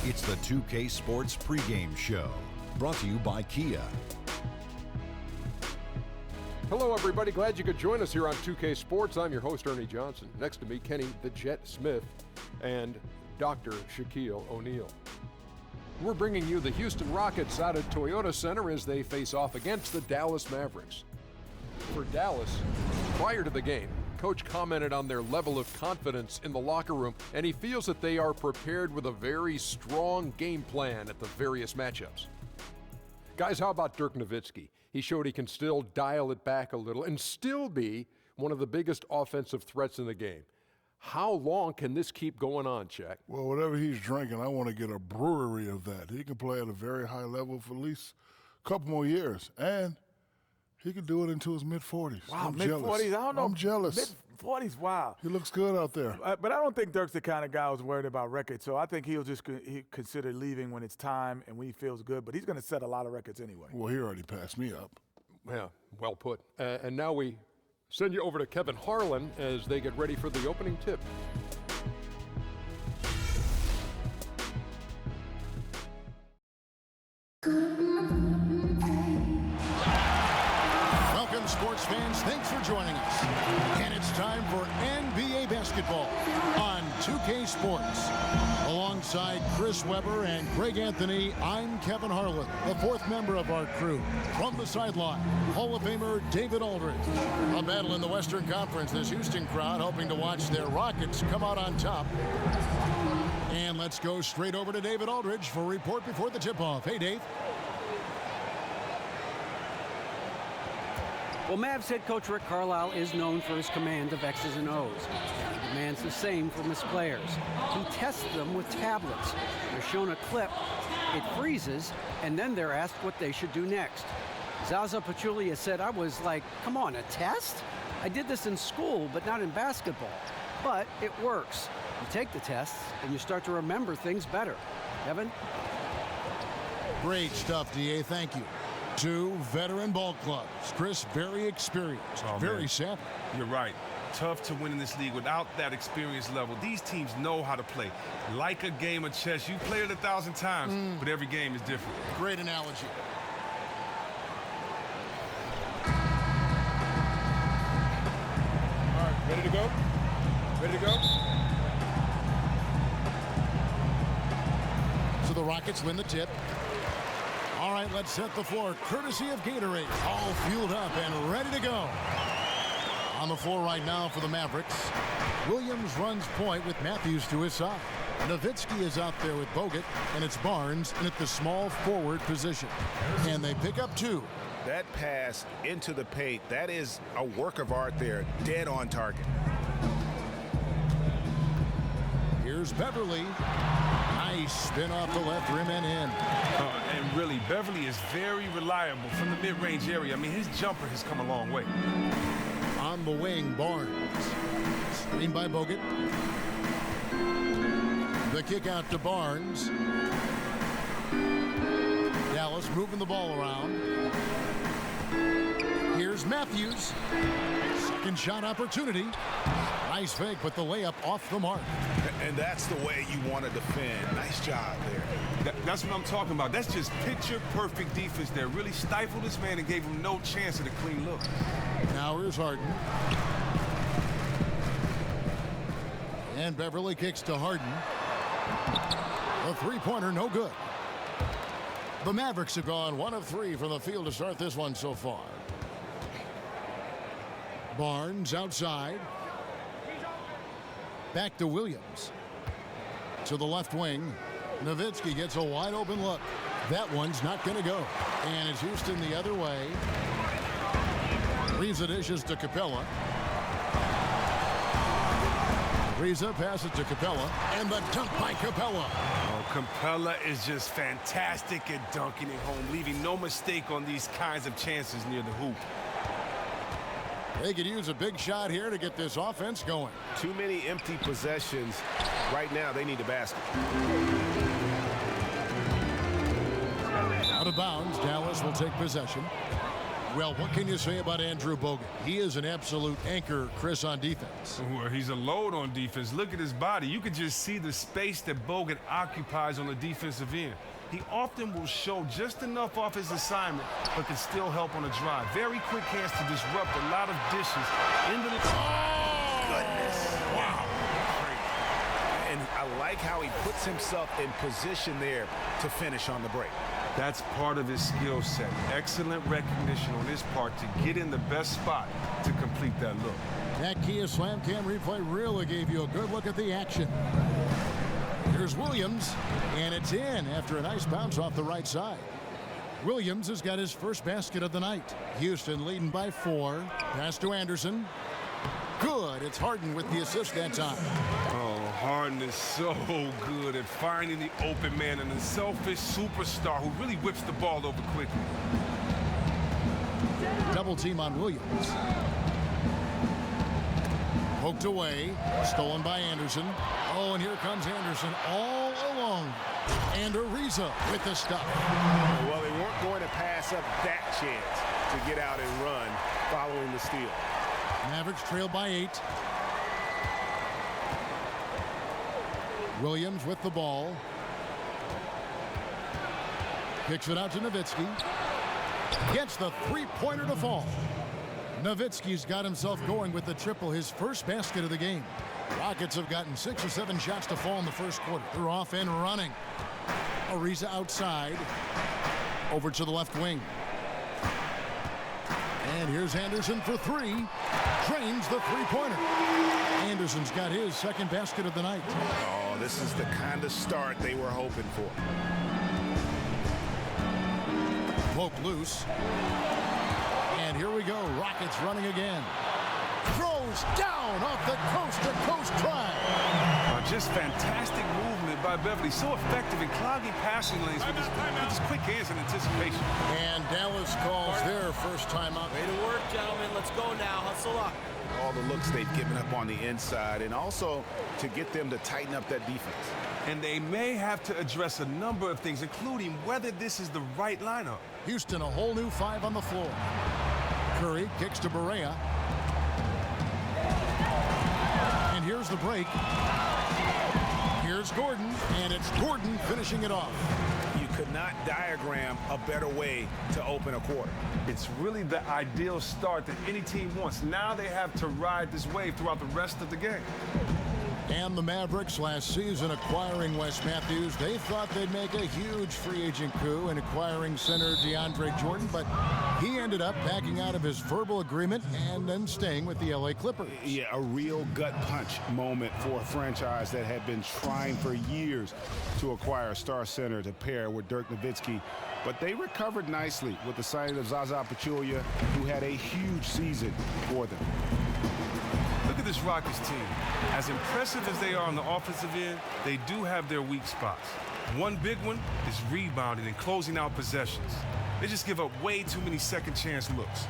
It's the 2K Sports pregame show, brought to you by Kia. Hello, everybody. Glad you could join us here on 2K Sports. I'm your host, Ernie Johnson. Next to me, Kenny the Jet Smith and Dr. Shaquille O'Neal. We're bringing you the Houston Rockets out at Toyota Center as they face off against the Dallas Mavericks. For Dallas, prior to the game, Coach commented on their level of confidence in the locker room, and he feels that they are prepared with a very strong game plan at the various matchups. Guys, how about Dirk Nowitzki? He showed he can still dial it back a little and still be one of the biggest offensive threats in the game. How long can this keep going on, Shaq? Well, whatever he's drinking, I want to get a brewery of that. He can play at a very high level for at least a couple more years, and he could do it into his mid-40s. Wow, I'm mid-40s? I don't know. I'm jealous. Mid-40s, wow. He looks good out there. But I don't think Dirk's the kind of guy who's worried about records, so I think he'll just consider leaving when it's time and when he feels good, but he's going to set a lot of records anyway. Well, he already passed me up. Yeah, well put. And now we send you over to Kevin Harlan as they get ready for the opening tip. Welcome, sports fans. Thanks for joining us. And it's time for NBA basketball on 2K Sports. Alongside Chris Webber and Greg Anthony, I'm Kevin Harlan, the fourth member of our crew. From the sideline, Hall of Famer David Aldridge. A battle in the Western Conference, this Houston crowd hoping to watch their Rockets come out on top. And let's go straight over to David Aldridge for a report before the tip-off. Hey, Dave. Well, Mavs head coach Rick Carlisle is known for his command of X's and O's. He demands the same from his players. He tests them with tablets. They're shown a clip, it freezes, and then they're asked what they should do next. Zaza Pachulia said, I was like, come on, a test? I did this in school, but not in basketball. But it works. You take the tests, and you start to remember things better. Kevin? Great stuff, DA. Thank you. Two veteran ball clubs. Chris, very experienced, very savvy. You're right. Tough to win in this league without that experience level. These teams know how to play. Like a game of chess. You play it 1,000 times, but every game is different. Great analogy. All right, ready to go? Ready to go? So the Rockets win the tip. All right, let's set the floor, courtesy of Gatorade. All fueled up and ready to go. On the floor right now for the Mavericks. Williams runs point with Matthews to his side. Nowitzki is out there with Bogut, and it's Barnes in at the small forward position. And they pick up two. That pass into the paint, that is a work of art there, dead on target. Here's Beverly. Nice spin off the left rim and in. And really, Beverly is very reliable from the mid-range area. I mean, his jumper has come a long way. On the wing, Barnes. Screen by Bogut. The kick out to Barnes. Dallas moving the ball around. Here's Matthews. Second shot opportunity. Nice fake, but the layup off the mark. And that's the way you want to defend. Nice job there. That's what I'm talking about. That's just picture-perfect defense there. Really stifled this man and gave him no chance at a clean look. Now here's Harden. And Beverly kicks to Harden. The three-pointer, no good. The Mavericks have gone 1 of 3 from the field to start this one so far. Barnes outside. Back to Williams. To the left wing. Nowitzki gets a wide open look. That one's not going to go. And it's Houston the other way. Reza dishes to Capella. Reza passes to Capella. And the dunk by Capella. Oh, Capella is just fantastic at dunking it home, leaving no mistake on these kinds of chances near the hoop. They could use a big shot here to get this offense going. Too many empty possessions. Right now, they need a basket. Out of bounds, Dallas will take possession. Well, what can you say about Andrew Bogut? He is an absolute anchor, Chris, on defense. Well, he's a load on defense. Look at his body. You can just see the space that Bogut occupies on the defensive end. He often will show just enough off his assignment, but can still help on a drive. Very quick hands to disrupt a lot of dishes into the... Oh, goodness. Wow. And I like how he puts himself in position there to finish on the break. That's part of his skill set. Excellent recognition on his part to get in the best spot to complete that look. That Kia Slam Cam replay really gave you a good look at the action. Here's Williams, and it's in after a nice bounce off the right side. Williams has got his first basket of the night. Houston leading by 4. Pass to Anderson. Good. It's Harden with the assist that time. Oh, Harden is so good at finding the open man, and a selfish superstar who really whips the ball over quickly. Double team on Williams. Poked away. Stolen by Anderson. Oh, and here comes Anderson all alone. And Ariza with the stop. Well, they weren't going to pass up that chance to get out and run following the steal. Mavericks trail by 8. Williams with the ball. Kicks it out to Nowitzki. Gets the three-pointer to fall. Nowitzki's got himself going with the triple, his first basket of the game. Rockets have gotten 6 or 7 shots to fall in the first quarter. They're off and running. Ariza outside. Over to the left wing. And here's Anderson for 3. Drains the three-pointer. Anderson's got his second basket of the night. Oh, this is the kind of start they were hoping for. Poked loose. And here we go. Rockets running again. Throws down off the coast-to-coast try. Just fantastic movement by Beverly. So effective in clogging passing lanes with his quick hands and anticipation. And Dallas calls their first timeout. Way to work, gentlemen. Let's go now. Hustle up. All the looks they've given up on the inside, and also to get them to tighten up that defense. And they may have to address a number of things, including whether this is the right lineup. Houston, a whole new 5 on the floor. Curry kicks to Barea. And here's the break. Here's Gordon, and it's Gordon finishing it off. You could not diagram a better way to open a quarter. It's really the ideal start that any team wants. Now they have to ride this wave throughout the rest of the game. And the Mavericks last season acquiring Wes Matthews. They thought they'd make a huge free agent coup in acquiring center DeAndre Jordan, but he ended up backing out of his verbal agreement and then staying with the LA Clippers. Yeah, a real gut punch moment for a franchise that had been trying for years to acquire a star center to pair with Dirk Nowitzki. But they recovered nicely with the signing of Zaza Pachulia, who had a huge season for them. Look at this Rockets team. As impressive as they are on the offensive end, they do have their weak spots. One big one is rebounding and closing out possessions. They just give up way too many second chance looks.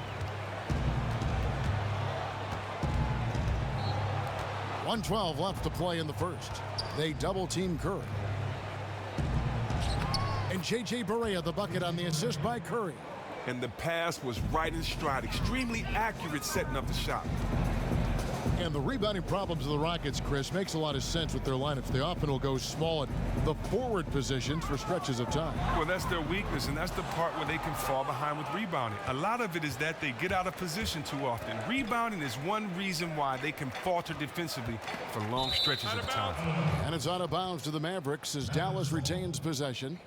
1:12 left to play in the first. They double team Curry. And J.J. Barea the bucket on the assist by Curry. And the pass was right in stride. Extremely accurate setting up the shot. And the rebounding problems of the Rockets, Chris, makes a lot of sense with their lineups. They often will go small at the forward positions for stretches of time. Well, that's their weakness, and that's the part where they can fall behind with rebounding. A lot of it is that they get out of position too often. Rebounding is one reason why they can falter defensively for long stretches of time. And it's out of bounds to the Mavericks as Dallas retains possession.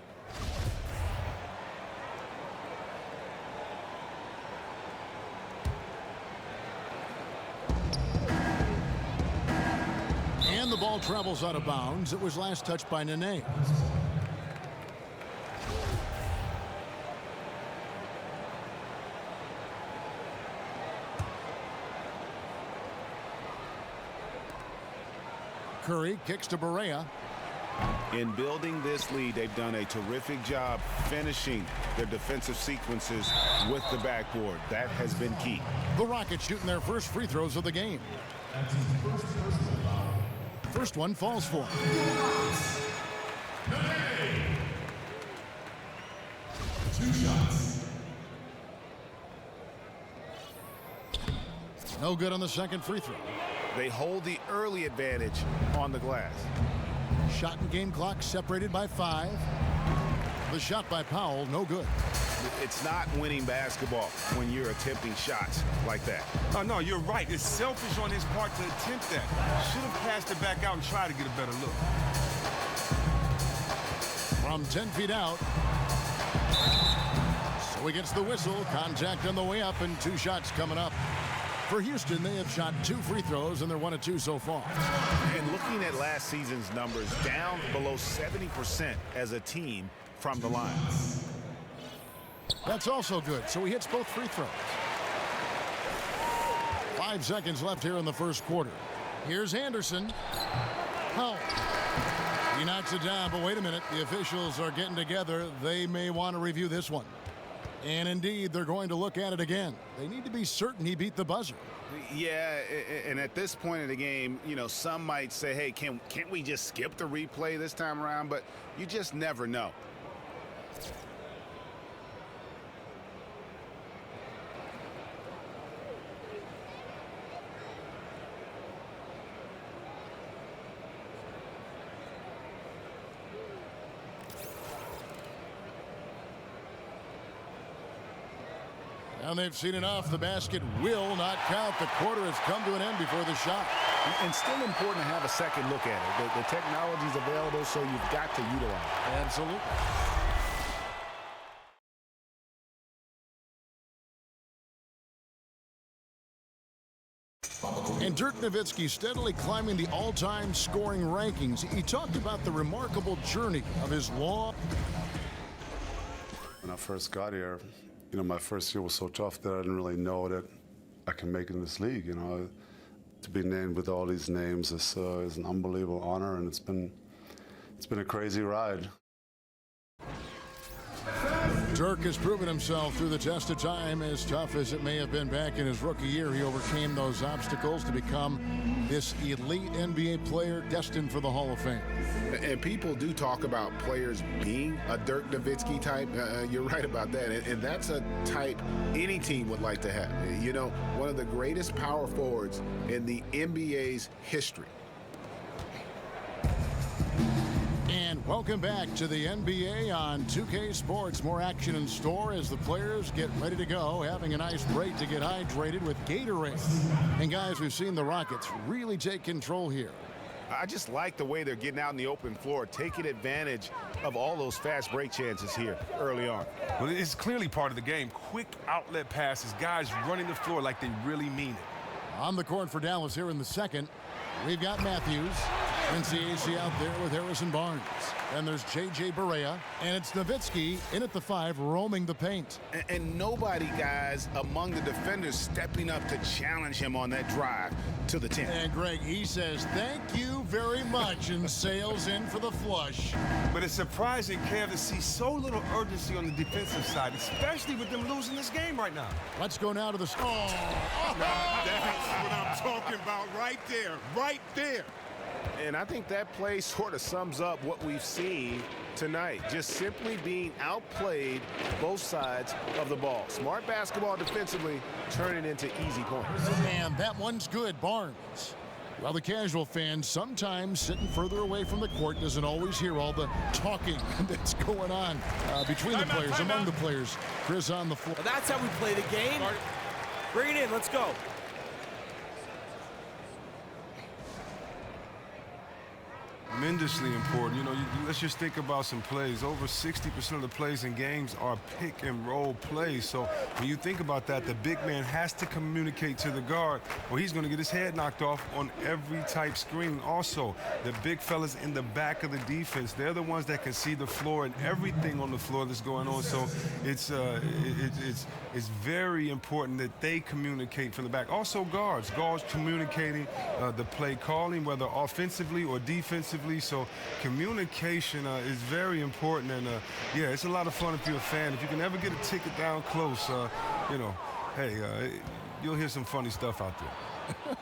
And the ball travels out of bounds. It was last touched by Nene. Curry kicks to Barea. In building this lead, they've done a terrific job finishing their defensive sequences with the backboard. That has been key. The Rockets shooting their first free throws of the game. First one falls for. 2 shots. No good on the second free throw. They hold the early advantage on the glass. Shot and game clock separated by 5. The shot by Powell, no good. It's not winning basketball when you're attempting shots like that. Oh, no, you're right. It's selfish on his part to attempt that. Should have passed it back out and tried to get a better look. From 10 feet out. So he gets the whistle. Contact on the way up and 2 shots coming up. For Houston, they have shot 2 free throws, and they're 1 of 2 so far. And looking at last season's numbers, down below 70% as a team from the line. That's also good, so he hits both free throws. 5 seconds left here in the first quarter. Here's Anderson. Powell. He knocks it down, but wait a minute. The officials are getting together. They may want to review this one. And indeed, they're going to look at it again. They need to be certain he beat the buzzer. Yeah, and at this point in the game, you know, some might say, hey, can't we just skip the replay this time around? But you just never know. And they've seen enough. The basket will not count. The quarter has come to an end before the shot. And still important to have a second look at it. The technology's available, so you've got to utilize it. Absolutely. And Dirk Nowitzki steadily climbing the all-time scoring rankings. He talked about the remarkable journey of his long. When I first got here, you know, my first year was so tough that I didn't really know that I can make it in this league. You know, to be named with all these names is an unbelievable honor, and it's been a crazy ride. Dirk has proven himself through the test of time. As tough as it may have been back in his rookie year, he overcame those obstacles to become this elite NBA player destined for the Hall of Fame. And people do talk about players being a Dirk Nowitzki type. You're right about that. And that's a type any team would like to have. You know, one of the greatest power forwards in the NBA's history. And welcome back to the NBA on 2K Sports. More action in store as the players get ready to go, having a nice break to get hydrated with Gatorade. And guys, we've seen the Rockets really take control here. I just like the way they're getting out in the open floor, taking advantage of all those fast break chances here early on. Well, it's clearly part of the game. Quick outlet passes, guys running the floor like they really mean it. On the court for Dallas here in the second, we've got Matthews. NCAC out there with Harrison Barnes. And there's J.J. Barea. And it's Nowitzki in at the 5, roaming the paint. And nobody, guys, among the defenders stepping up to challenge him on that drive to the 10. And Greg, he says, thank you very much, and sails in for the flush. But it's surprising, Kev, to see so little urgency on the defensive side, especially with them losing this game right now. Let's go now to the... Now, that's what I'm talking about right there, right there. And I think that play sort of sums up what we've seen tonight. Just simply being outplayed both sides of the ball. Smart basketball defensively, turning into easy points. And that one's good, Barnes. Well, the casual fan, sometimes sitting further away from the court, doesn't always hear all the talking that's going on between the players, among the players. Chris on the floor. Well, that's how we play the game. Bring it in. Let's go. Tremendously important. You know, let's just think about some plays. Over 60% of the plays in games are pick and roll plays. So when you think about that, the big man has to communicate to the guard, or he's going to get his head knocked off on every type screen. Also, the big fellas in the back of the defense, they're the ones that can see the floor and everything on the floor that's going on. So it's very important that they communicate from the back. Also, guards communicating the play calling, whether offensively or defensively. So communication is very important, and yeah, it's a lot of fun if you're a fan. If you can ever get a ticket down close, you know, hey, you'll hear some funny stuff out there.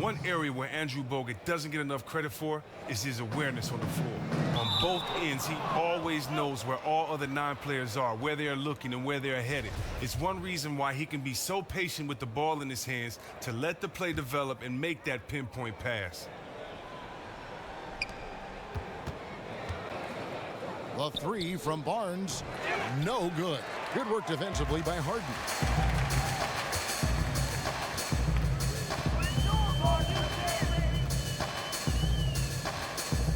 One area where Andrew Bogut doesn't get enough credit for is his awareness on the floor. On both ends, he always knows where all other 9 players are, where they are looking and where they are headed. It's one reason why he can be so patient with the ball in his hands to let the play develop and make that pinpoint pass. The 3 from Barnes, no good. Good work defensively by Harden.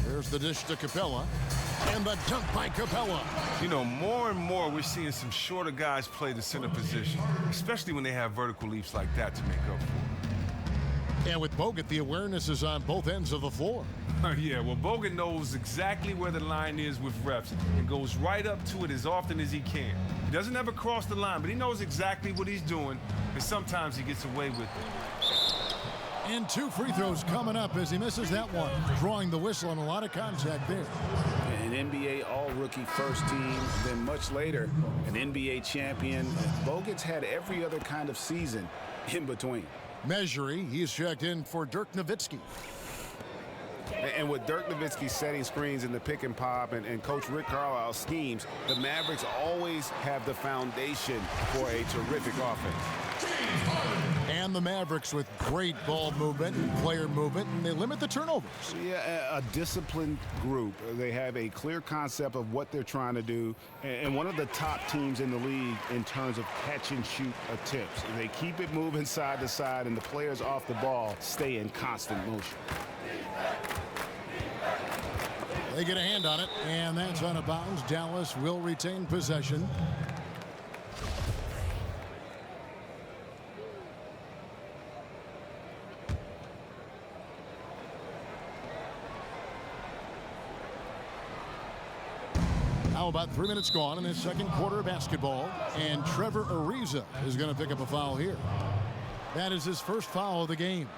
There's the dish to Capella, and the dunk by Capella. You know, more and more we're seeing some shorter guys play the center position, especially when they have vertical leaps like that to make up for. And with Bogut, the awareness is on both ends of the floor. Yeah, well, Bogut knows exactly where the line is with refs and goes right up to it as often as he can. He doesn't ever cross the line, but he knows exactly what he's doing, and sometimes he gets away with it. And 2 free throws coming up as he misses that one, drawing the whistle and a lot of contact there. An NBA all-rookie first team, then much later, an NBA champion. Bogut's had every other kind of season in between. Measuring, he's checked in for Dirk Nowitzki. And with Dirk Nowitzki setting screens in the pick and pop and Coach Rick Carlisle's schemes, the Mavericks always have the foundation for a terrific offense. And the Mavericks with great ball movement and player movement, and they limit the turnovers. Yeah, a disciplined group. They have a clear concept of what they're trying to do, and one of the top teams in the league in terms of catch-and-shoot attempts. They keep it moving side to side, and the players off the ball stay in constant motion. They get a hand on it, and that's out of bounds. Dallas will retain possession. Now about 3 minutes gone in this second quarter of basketball, and Trevor Ariza is going to pick up a foul here. That is his first foul of the game.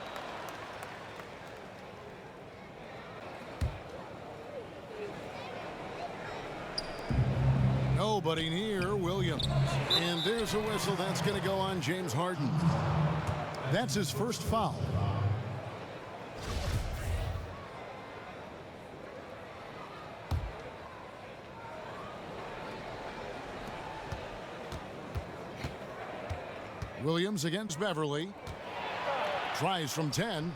Nobody near Williams. And there's a whistle. That's going to go on James Harden. That's his first foul. Williams against Beverly. Tries from 10.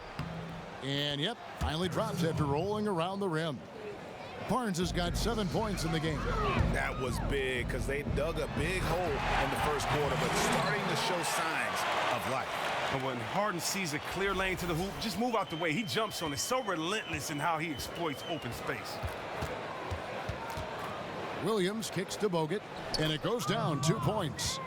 And, yep, finally drops after rolling around the rim. Barnes has got 7 points in the game. That was big because they dug a big hole in the first quarter, but starting to show signs of life. And when Harden sees a clear lane to the hoop, just move out the way. He jumps on it. So relentless in how he exploits open space. Williams kicks to Bogut, and it goes down 2 points.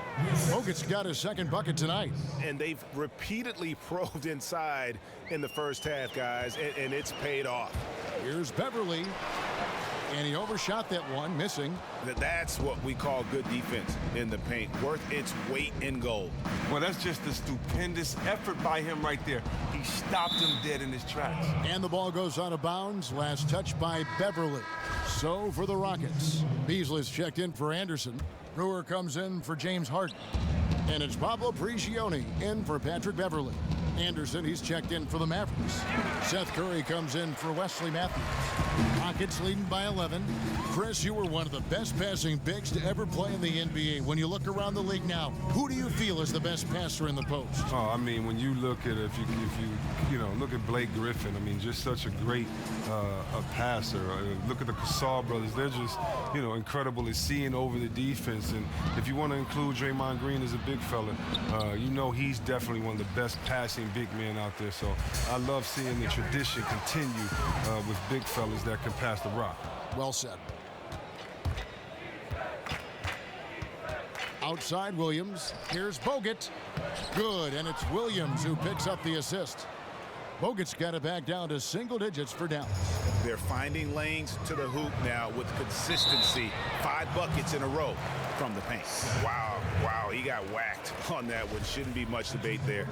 Bogut's got his second bucket tonight. And they've repeatedly probed inside in the first half, guys, and it's paid off. Here's Beverly, and he overshot that one, missing. That's what we call good defense in the paint, worth its weight in gold. Well, that's just a stupendous effort by him right there. He stopped him dead in his tracks. And the ball goes out of bounds. Last touch by Beverly. So for the Rockets, Beasley's checked in for Anderson. Brewer comes in for James Harden. And it's Pablo Prigioni in for Patrick Beverly. Anderson, he's checked in for the Mavericks. Seth Curry comes in for Wesley Matthews. Rockets leading by 11. Chris, you were one of the best passing bigs to ever play in the NBA. When you look around the league now, who do you feel is the best passer in the post? Oh, I mean, when you look at if you look at Blake Griffin, I mean, just such a great a passer. Look at the Gasol brothers; they're just incredible at seeing over the defense. And if you want to include Draymond Green as a big fella, he's definitely one of the best passing big men out there. So I love seeing the tradition continue with big fellas that can pass the rock. Well said. Outside Williams. Here's Bogut. Good, and it's Williams who picks up the assist. Bogut's got it back down to single digits for Dallas. They're finding lanes to the hoop now with consistency. 5 buckets in a row from the paint. Wow, he got whacked on that one. Shouldn't be much debate there.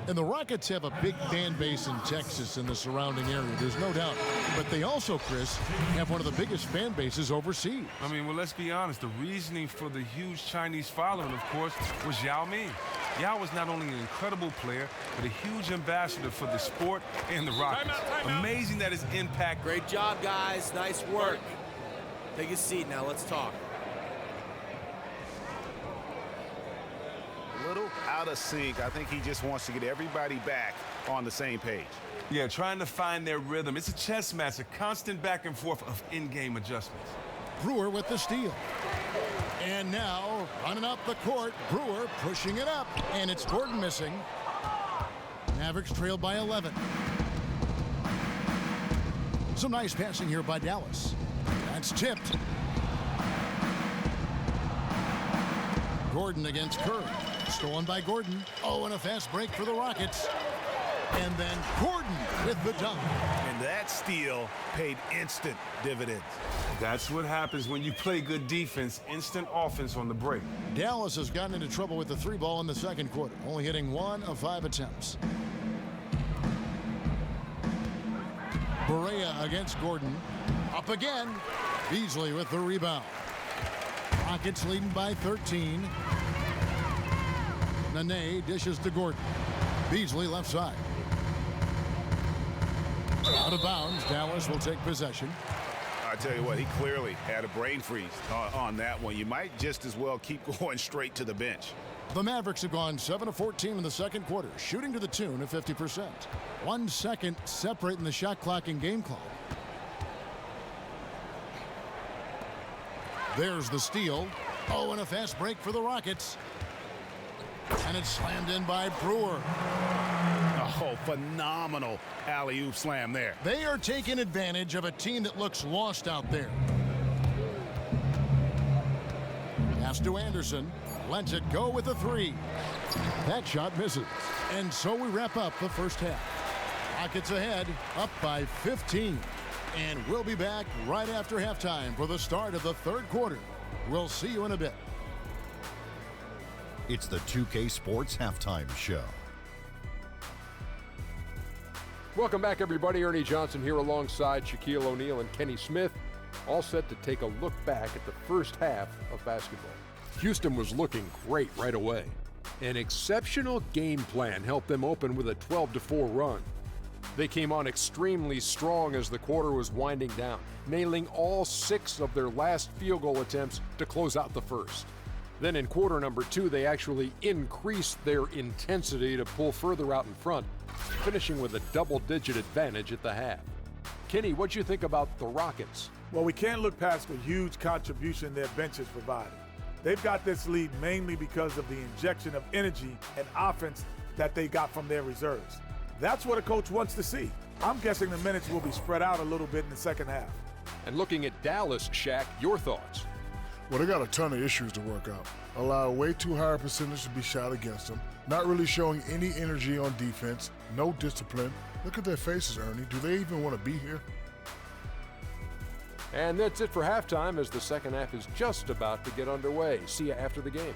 And the Rockets have a big fan base in Texas and the surrounding area, there's no doubt. But they also, Chris, have one of the biggest fan bases overseas. I mean, well, let's be honest. The reasoning for the huge Chinese following, of course, was Yao Ming. Yao is not only an incredible player, but a huge ambassador for the sport and the Rockets. Amazing that his impact. Great job, guys. Nice work. Take a seat now. Let's talk. A little out of sync. I think he just wants to get everybody back on the same page. Yeah, trying to find their rhythm. It's a chess match, a constant back and forth of in-game adjustments. Brewer with the steal. And now, running up the court, Brewer pushing it up. And it's Gordon missing. Mavericks trailed by 11. Some nice passing here by Dallas. That's tipped. Gordon against Curry. Stolen by Gordon. Oh, and a fast break for the Rockets. And then Gordon with the dunk. And that steal paid instant dividends. That's what happens when you play good defense, instant offense on the break. Dallas has gotten into trouble with the three ball in the second quarter, only hitting 1 of 5 attempts. Barea against Gordon. Up again. Beasley with the rebound. Rockets leading by 13. Nene dishes to Gordon. Beasley left side. Out of bounds. Dallas will take possession. I tell you what, he clearly had a brain freeze on that one. You might just as well keep going straight to the bench. The Mavericks have gone 7 of 14 in the second quarter, shooting to the tune of 50%. 1 second separating the shot clock and game clock. There's the steal. Oh, and a fast break for the Rockets. And it's slammed in by Brewer. Oh, phenomenal alley-oop slam there. They are taking advantage of a team that looks lost out there. Pass to Anderson. Lets it go with a 3. That shot misses. And so we wrap up the first half. Rockets ahead, up by 15. And we'll be back right after halftime for the start of the third quarter. We'll see you in a bit. It's the 2K Sports Halftime Show. Welcome back, everybody. Ernie Johnson here alongside Shaquille O'Neal and Kenny Smith, all set to take a look back at the first half of basketball. Houston was looking great right away. An exceptional game plan helped them open with a 12-4 run. They came on extremely strong as the quarter was winding down, nailing all 6 of their last field goal attempts to close out the first. Then in quarter number 2, they actually increased their intensity to pull further out in front, finishing with a double-digit advantage at the half. Kenny, what'd you think about the Rockets? Well, we can't look past the huge contribution their benches provided. They've got this lead mainly because of the injection of energy and offense that they got from their reserves. That's what a coach wants to see. I'm guessing the minutes will be spread out a little bit in the second half. And looking at Dallas, Shaq, your thoughts? Well, they got a ton of issues to work out. Allow way too high a percentage to be shot against them. Not really showing any energy on defense. No discipline. Look at their faces, Ernie. Do they even want to be here? And that's it for halftime as the second half is just about to get underway. See you after the game.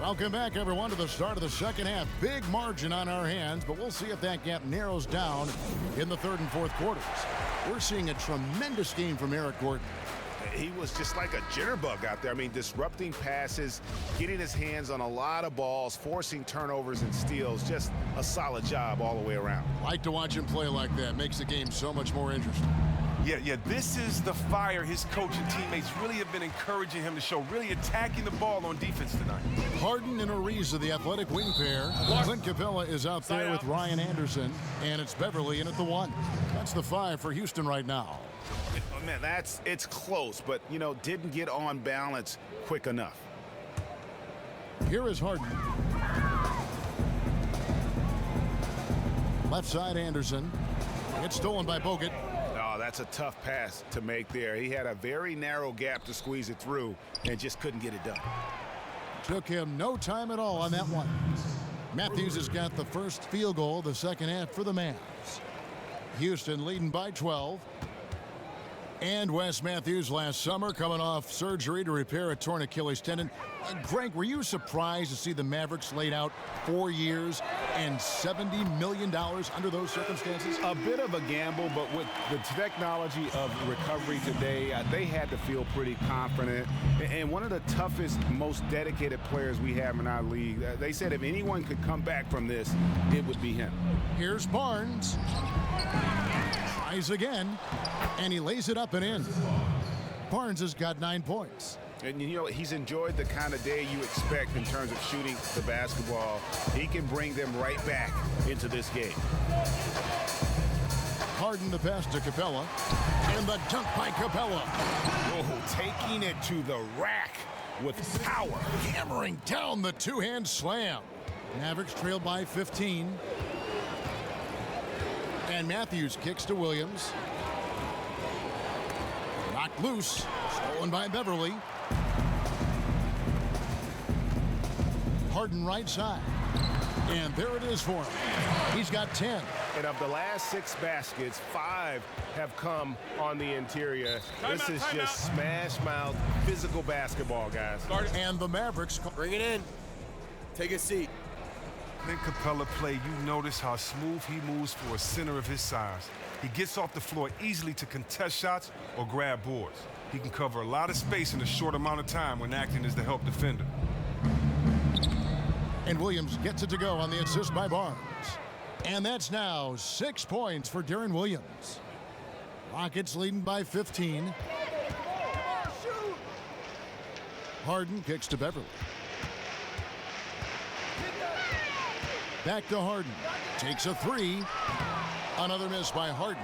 Welcome back, everyone, to the start of the second half. Big margin on our hands, but we'll see if that gap narrows down in the third and fourth quarters. We're seeing a tremendous game from Eric Gordon. He was just like a jitterbug out there. I mean, disrupting passes, getting his hands on a lot of balls, forcing turnovers and steals. Just a solid job all the way around. Like to watch him play like that. Makes the game so much more interesting. Yeah, this is the fire his coach and teammates really have been encouraging him to show, really attacking the ball on defense tonight. Harden and Ariza, the athletic wing pair. Clint Capella is out there with Ryan Anderson, and it's Beverly in at the 1. That's the 5 for Houston right now. Oh, man, it's close, but, didn't get on balance quick enough. Here is Harden. Left side, Anderson. It's stolen by Bogut. That's a tough pass to make there. He had a very narrow gap to squeeze it through and just couldn't get it done. Took him no time at all on that one. Matthews has got the first field goal of the second half for the Mavs. Houston leading by 12. And Wes Matthews last summer coming off surgery to repair a torn Achilles tendon. Greg, were you surprised to see the Mavericks laid out 4 years and $70 million under those circumstances? A bit of a gamble, but with the technology of recovery today, they had to feel pretty confident. And one of the toughest, most dedicated players we have in our league, they said if anyone could come back from this, it would be him. Here's Barnes. Tries again, and he lays it up and in. Barnes has got 9 points. And, you know, he's enjoyed the kind of day you expect in terms of shooting the basketball. He can bring them right back into this game. Harden the pass to Capella, and the dunk by Capella. Oh, taking it to the rack with power. Hammering down the two-hand slam. Mavericks trail by 15. And Matthews kicks to Williams. Knocked loose. Stolen by Beverly. Harden right side. And there it is for him. He's got 10. And of the last 6 baskets, 5 have come on the interior. This is just smash mouth physical basketball, guys. And the Mavericks bring it in. Take a seat. When Capella play, you notice how smooth he moves for a center of his size. He gets off the floor easily to contest shots or grab boards. He can cover a lot of space in a short amount of time when acting as the help defender. And Williams gets it to go on the assist by Barnes. And that's now 6 points for Deron Williams. Rockets leading by 15. Harden kicks to Beverly. Back to Harden. Takes a 3. Another miss by Harden.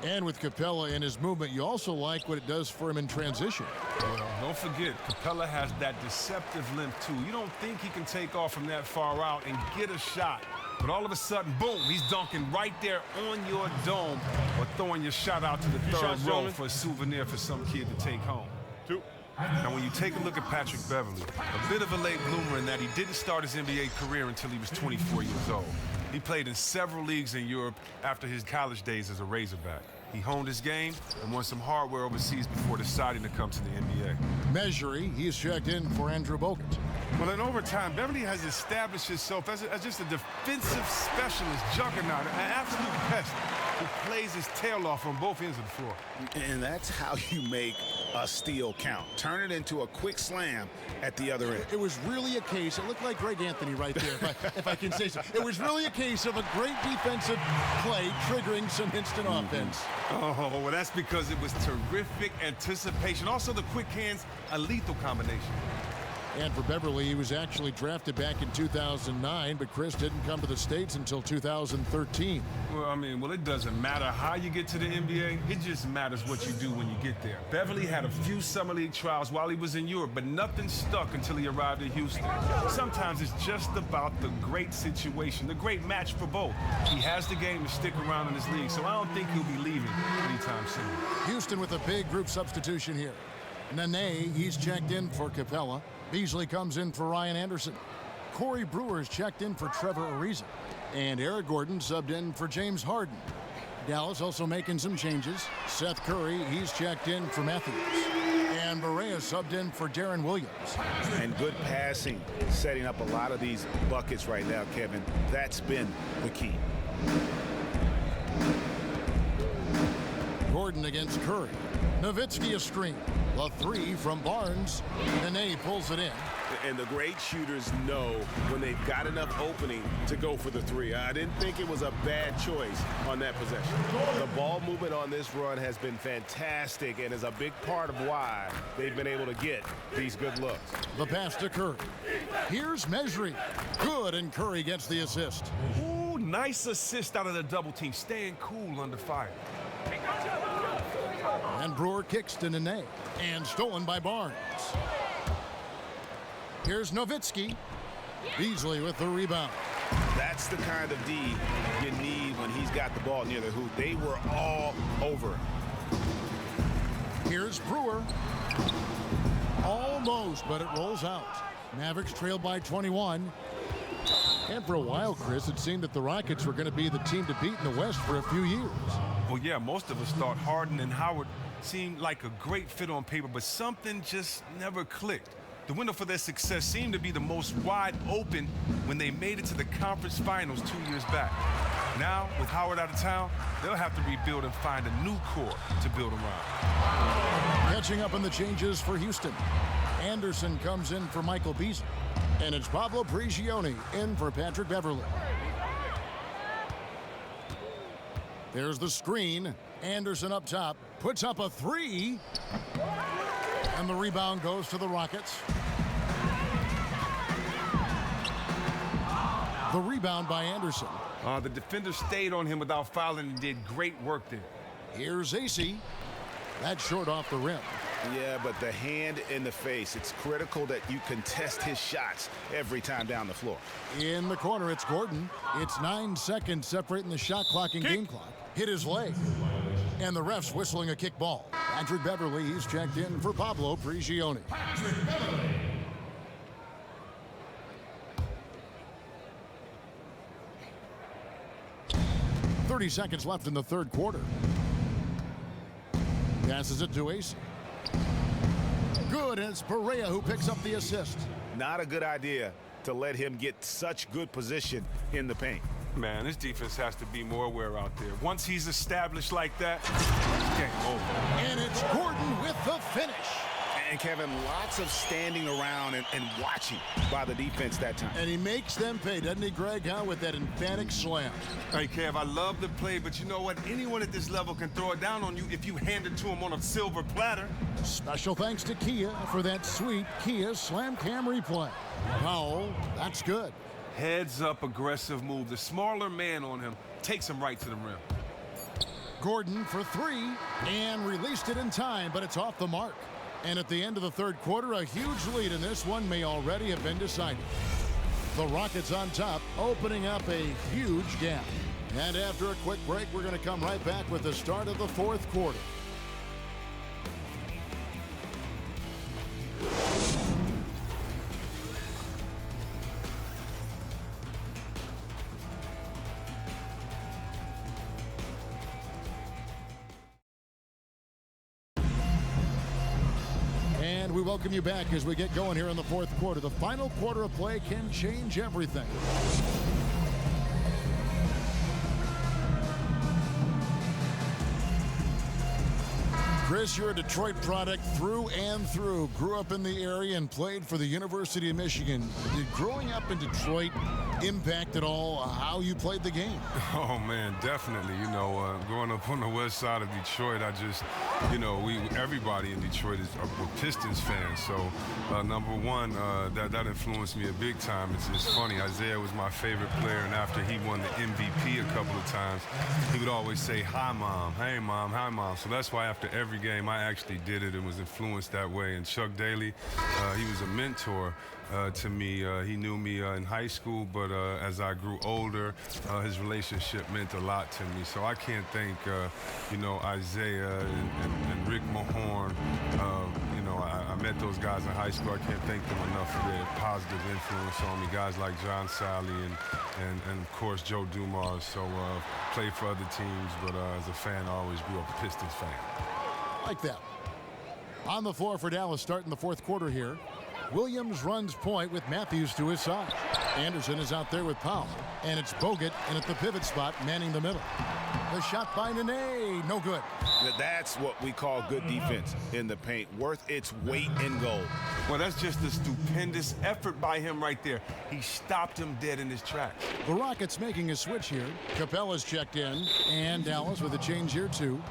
And with Capella in his movement, you also like what it does for him in transition. Well, don't forget, Capella has that deceptive length, too. You don't think he can take off from that far out and get a shot. But all of a sudden, boom, he's dunking right there on your dome or throwing your shot out to the third row for a souvenir for some kid to take home. 2. Now, when you take a look at Patrick Beverly, a bit of a late bloomer in that he didn't start his NBA career until he was 24 years old. He played in several leagues in Europe after his college days as a Razorback. He honed his game and won some hardware overseas before deciding to come to the NBA. Measuring, he's checked in for Andrew Bogut. Well, in overtime, Beverly has established himself as just a defensive specialist, juggernaut, an absolute pest who plays his tail off on both ends of the floor. And that's how you make a steal count. Turn it into a quick slam at the other end. It was really a case, it looked like Greg Anthony right there, if I can say so. It was really a case of a great defensive play triggering some instant offense. Oh, well, that's because it was terrific anticipation. Also, the quick hands, a lethal combination. And for Beverly, he was actually drafted back in 2009, but Chris didn't come to the States until 2013. Well, it doesn't matter how you get to the NBA. It just matters what you do when you get there. Beverly had a few summer league trials while he was in Europe, but nothing stuck until he arrived in Houston. Sometimes it's just about the great situation, the great match for both. He has the game to stick around in this league, so I don't think he'll be leaving anytime soon. Houston with a big group substitution here. Nene, he's checked in for Capella. Beasley comes in for Ryan Anderson. Corey Brewer's checked in for Trevor Ariza. And Eric Gordon subbed in for James Harden. Dallas also making some changes. Seth Curry, he's checked in for Matthews. And Barea subbed in for Deron Williams. And good passing, setting up a lot of these buckets right now, Kevin. That's been the key. Gordon against Curry. Nowitzki a screen. The 3 from Barnes. Nene pulls it in. And the great shooters know when they've got enough opening to go for the 3. I didn't think it was a bad choice on that possession. The ball movement on this run has been fantastic and is a big part of why they've been able to get these good looks. The pass to Curry. Here's Mesri. Good, and Curry gets the assist. Ooh, nice assist out of the double team. Staying cool under fire. And Brewer kicks to Nene. And stolen by Barnes. Here's Nowitzki. Beasley with the rebound. That's the kind of D you need when he's got the ball near the hoop. They were all over it. Here's Brewer. Almost, but it rolls out. Mavericks trail by 21. And for a while, Chris, it seemed that the Rockets were going to be the team to beat in the West for a few years. Well, yeah, most of us thought Harden and Howard seemed like a great fit on paper, but something just never clicked. The window for their success seemed to be the most wide open when they made it to the conference finals 2 years back. Now, with Howard out of town, they'll have to rebuild and find a new core to build around. Catching up on the changes for Houston. Anderson comes in for Michael Beasley. And it's Pablo Prigioni in for Patrick Beverley. There's the screen. Anderson up top. Puts up a three. And the rebound goes to the Rockets. The rebound by Anderson. The defender stayed on him without fouling and did great work there. Here's AC. That's short off the rim. Yeah, but the hand in the face, it's critical that you contest his shots every time down the floor. In the corner, it's Gordon. It's 9 seconds separating the shot clock and game clock. Hit his leg. And the ref's whistling a kick ball. Patrick Beverley, he's checked in for Pablo Prigioni. 30 seconds left in the third quarter. Passes it to Ace. Good, and it's Perea who picks up the assist. Not a good idea to let him get such good position in the paint. Man, this defense has to be more aware out there. Once he's established like that, it's game over. And it's Gordon with the finish. And Kevin, lots of standing around and watching by the defense that time. And he makes them pay, doesn't he, Greg, huh, with that emphatic slam. Hey, Kev, I love the play, but you know what? Anyone at this level can throw it down on you if you hand it to him on a silver platter. Special thanks to Kia for that sweet Kia Slam Cam replay. Powell, that's good. Heads up aggressive move. The smaller man on him takes him right to the rim. Gordon for three and released it in time, but it's off the mark. And at the end of the third quarter, a huge lead in this one may already have been decided. The Rockets on top, opening up a huge gap. And after a quick break, we're going to come right back with the start of the fourth quarter. We welcome you back as we get going here in the fourth quarter. The final quarter of play can change everything. Chris, you're a Detroit product through and through. Grew up in the area and played for the University of Michigan. Did growing up in Detroit impact at all how you played the game? Oh, man, definitely. You know, growing up on the west side of Detroit, I just, you know, everybody in Detroit were Pistons fans. So, number one, that influenced me a big time. It's funny, Isaiah was my favorite player, and after he won the MVP a couple of times, he would always say, "Hi, Mom. Hey, Mom. Hi, Mom." So that's why after every game, I actually did it and was influenced that way. And Chuck Daly, he was a mentor to me. He knew me in high school, but as I grew older, his relationship meant a lot to me. So I can't thank, you know, Isaiah and Rick Mahorn. You know, I met those guys in high school. I can't thank them enough for their positive influence on me. Guys like John Sally and of course, Joe Dumars. So played for other teams, but as a fan, I always grew up a Pistons fan. Like that. On the floor for Dallas starting the fourth quarter here. Williams runs point with Matthews to his side. Anderson is out there with Powell. And it's Bogut in at the pivot spot, manning the middle. The shot by Nene, no good. That's what we call good defense in the paint, worth its weight in gold. Well, that's just a stupendous effort by him right there. He stopped him dead in his tracks. The Rockets making a switch here. Capella's checked in, and Dallas with a change here too.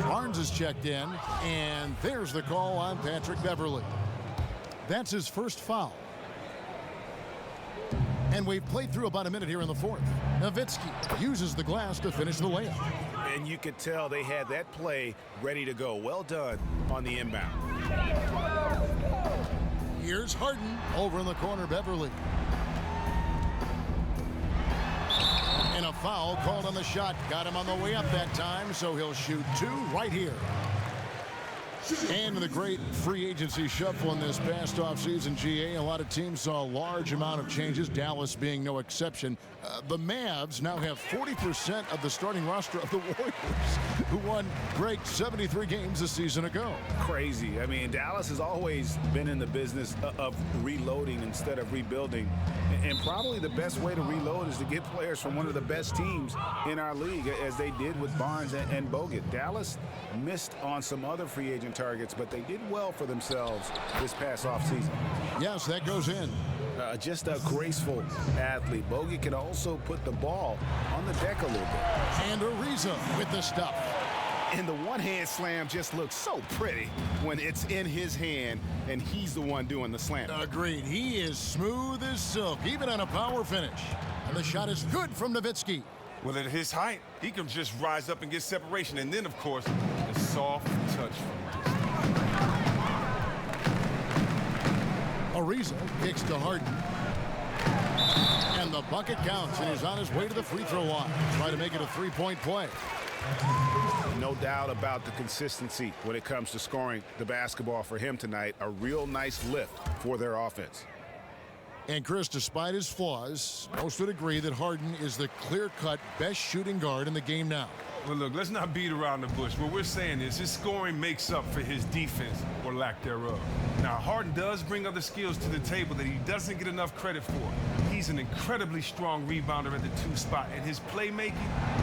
Barnes is checked in, and there's the call on Patrick Beverley. That's his first foul. And we've played through about a minute here in the fourth. Nowitzki uses the glass to finish the layup. And you could tell they had that play ready to go. Well done on the inbound. Here's Harden over in the corner, Beverley. And a foul called on the shot. Got him on the way up that time, so he'll shoot two right here. And the great free agency shuffle in this past offseason, GA, a lot of teams saw a large amount of changes, Dallas being no exception. The Mavs now have 40% of the starting roster of the Warriors, who won great 73 games a season ago. Crazy. I mean, Dallas has always been in the business of reloading instead of rebuilding. And probably the best way to reload is to get players from one of the best teams in our league, as they did with Barnes and Bogut. Dallas missed on some other free agent targets, but they did well for themselves this past offseason. Yes, that goes in. Just a graceful athlete. Bogut can also put the ball on the deck a little bit. And Ariza with the stuff. And the one-hand slam just looks so pretty when it's in his hand and he's the one doing the slam. Agreed. He is smooth as silk, even on a power finish. And the shot is good from Nowitzki. Well, at his height, he can just rise up and get separation. And then, of course, the soft touch from Ariza kicks to Harden. And the bucket counts, and he's on his way to the free throw line. Try to make it a three-point play. No doubt about the consistency when it comes to scoring the basketball for him tonight. A real nice lift for their offense. And Chris, despite his flaws, most would agree that Harden is the clear-cut best shooting guard in the game now. Well, look, let's not beat around the bush. What we're saying is his scoring makes up for his defense or lack thereof. Now, Harden does bring other skills to the table that he doesn't get enough credit for. He's an incredibly strong rebounder at the two spot, and his playmaking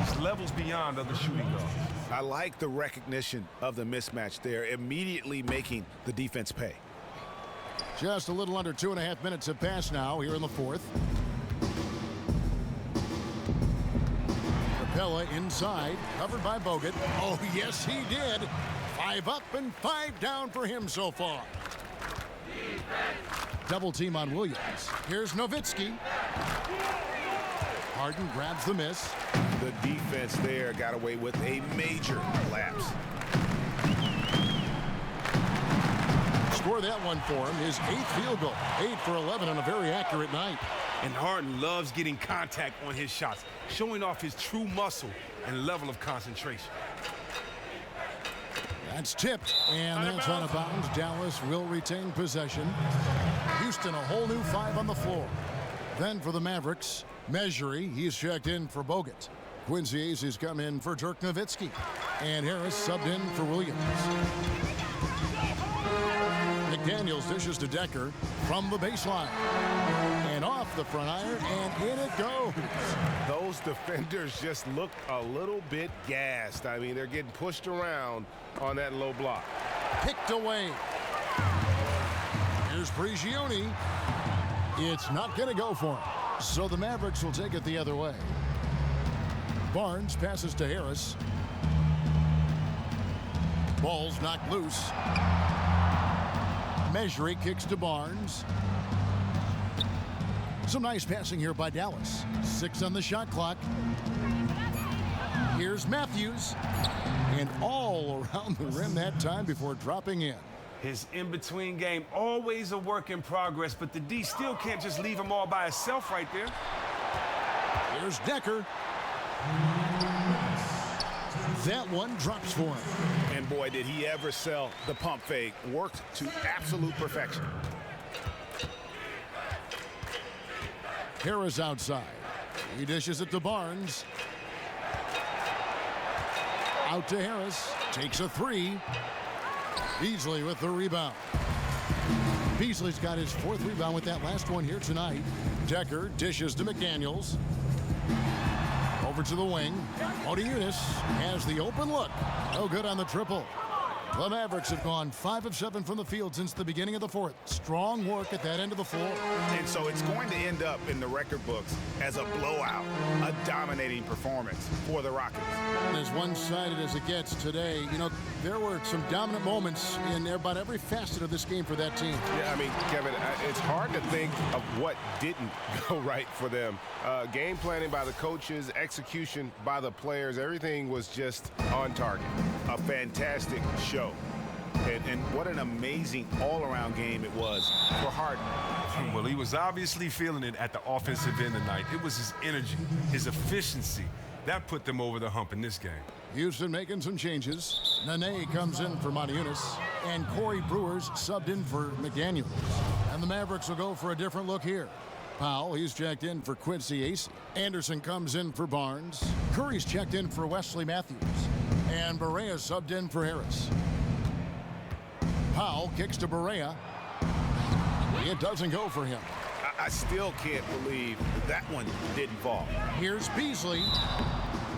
is levels beyond other shooting guards. I like the recognition of the mismatch there, immediately making the defense pay. Just a little under 2.5 minutes have passed now here in the fourth. Capella inside, covered by Bogut. Oh, yes, he did. 5 up and 5 down for him so far. Double team on Williams. Here's Nowitzki. Harden grabs the miss. The defense there got away with a major lapse. Score that one for him, his 8th field goal. 8 for 11 on a very accurate night. And Harden loves getting contact on his shots, showing off his true muscle and level of concentration. That's tipped, and that's out of bounds. Dallas will retain possession. Houston, a whole new 5 on the floor. Then for the Mavericks, Mejri, he's checked in for Bogut. Quincy Hayes has come in for Dirk Nowitzki. And Harris subbed in for Williams. McDaniels dishes to Decker from the baseline. And off the front iron, and in it goes. Those defenders just look a little bit gassed. I mean, they're getting pushed around on that low block. Picked away. Here's Prigioni. It's not going to go for him. So the Mavericks will take it the other way. Barnes passes to Harris. Ball's knocked loose. Mejri kicks to Barnes. Some nice passing here by Dallas. 6 on the shot clock. Here's Matthews. And all around the rim that time before dropping in. His in-between game, always a work in progress, but the D still can't just leave him all by himself right there. Here's Decker. That one drops for him. And boy, did he ever sell the pump fake. Worked to absolute perfection. Harris outside. He dishes it to Barnes. Out to Harris. Takes a 3. Beasley with the rebound. Beasley's got his 4th rebound with that last one here tonight. Decker dishes to McDaniels. Over to the wing. Odiunas has the open look. No good on the triple. The Mavericks have gone 5 of 7 from the field since the beginning of the fourth. Strong work at that end of the floor. And so it's going to end up in the record books as a blowout, a dominating performance for the Rockets. And as one-sided as it gets today, you know, there were some dominant moments in about every facet of this game for that team. Yeah, I mean, Kevin, it's hard to think of what didn't go right for them. Game planning by the coaches, execution by the players, everything was just on target. A fantastic show. And what an amazing all-around game it was for Harden. Well, he was obviously feeling it at the offensive end tonight. It was his energy, his efficiency, That put them over the hump in this game. Houston making some changes. Nene comes in for Moniunas, and Corey Brewer's subbed in for McDaniels. And the Mavericks will go for a different look here. Powell, he's checked in for Quincy Acey. Anderson comes in for Barnes. Curry's checked in for Wesley Matthews. And Barea subbed in for Harris. Powell kicks to Barea. It doesn't go for him. I still can't believe that one didn't fall. Here's Beasley.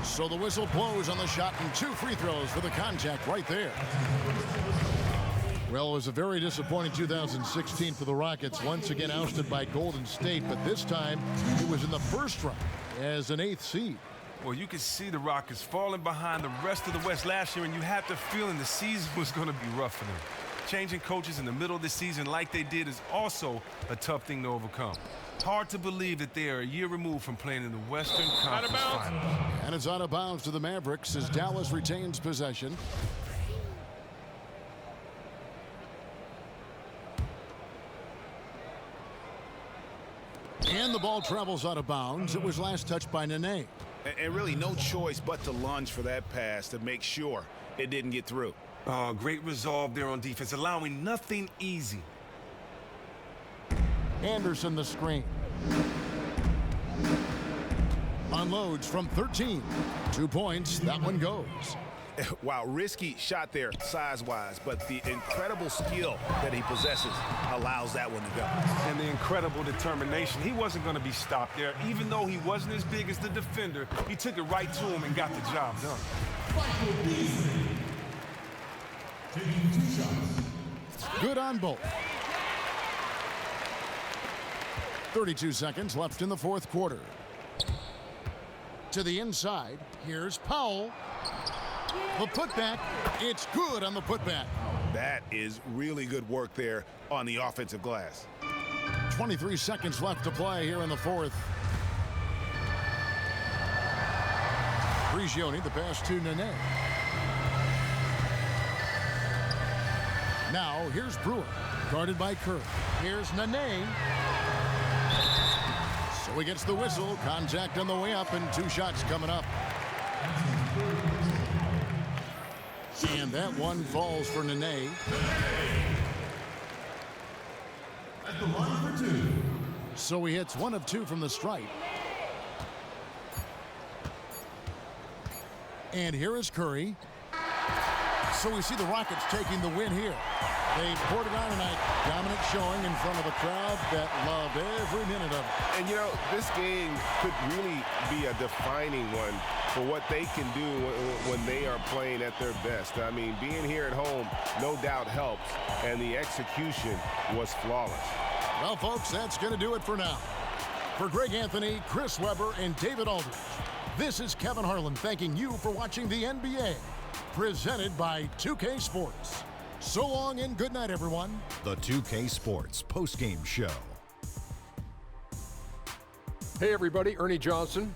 So the whistle blows on the shot and 2 free throws for the contact right there. Well, it was a very disappointing 2016 for the Rockets, once again ousted by Golden State, but this time it was in the first round as an 8th seed. Well, you could see the Rockets falling behind the rest of the West last year, and you had the feeling the season was going to be rough for them. Changing coaches in the middle of the season like they did is also a tough thing to overcome. Hard to believe that they are a year removed from playing in the Western Conference Finals. And it's out of bounds to the Mavericks as Dallas retains possession. And the ball travels out of bounds. It was last touched by Nene. And really no choice but to lunge for that pass to make sure it didn't get through. Oh, great resolve there on defense, allowing nothing easy. Anderson the screen. Unloads from 13. 2 points. That one goes. Wow, risky shot there size-wise, but the incredible skill that he possesses allows that one to go. And the incredible determination. He wasn't going to be stopped there. Even though he wasn't as big as the defender, he took it right to him and got the job done. Good on both. 32 seconds left in the fourth quarter. To the inside, here's Powell. The putback, it's good on the putback. That is really good work there on the offensive glass. 23 seconds left to play here in the fourth. Prigioni, the pass to Nene. Now, here's Brewer, guarded by Kerr. Here's Nene. So he gets the whistle, contact on the way up, and 2 shots coming up. And that one falls for Nene. At the line for 2. So he hits 1 of 2 from the stripe. And here is Curry. So we see the Rockets taking the win here. They poured it on tonight. Dominant showing in front of a crowd that loved every minute of it. And, you know, this game could really be a defining one for what they can do when they are playing at their best. I mean, being here at home no doubt helps, and the execution was flawless. Well, folks, that's going to do it for now. For Greg Anthony, Chris Webber, and David Aldridge, this is Kevin Harlan thanking you for watching the NBA, presented by 2K Sports. So long and good night, everyone. The 2K Sports postgame show. Hey, everybody, Ernie Johnson,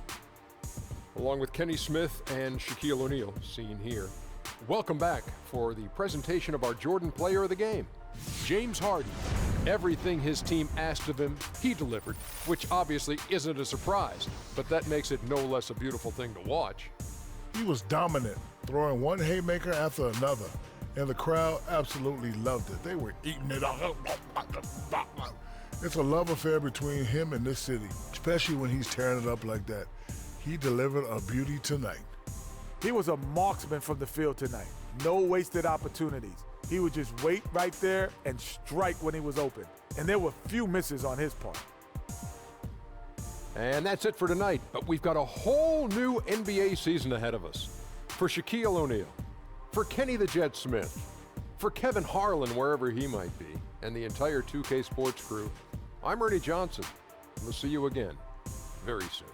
along with Kenny Smith and Shaquille O'Neal, seen here. Welcome back for the presentation of our Jordan Player of the Game, James Harden. Everything his team asked of him, he delivered, which obviously isn't a surprise, but that makes it no less a beautiful thing to watch. He was dominant, throwing one haymaker after another, and the crowd absolutely loved it. They were eating it up. It's a love affair between him and this city, especially when he's tearing it up like that. He delivered a beauty tonight. He was a marksman from the field tonight. No wasted opportunities. He would just wait right there and strike when he was open. And there were few misses on his part. And that's it for tonight, but we've got a whole new NBA season ahead of us. For Shaquille O'Neal, for Kenny the Jet Smith, for Kevin Harlan, wherever he might be, and the entire 2K Sports crew, I'm Ernie Johnson. We'll see you again very soon.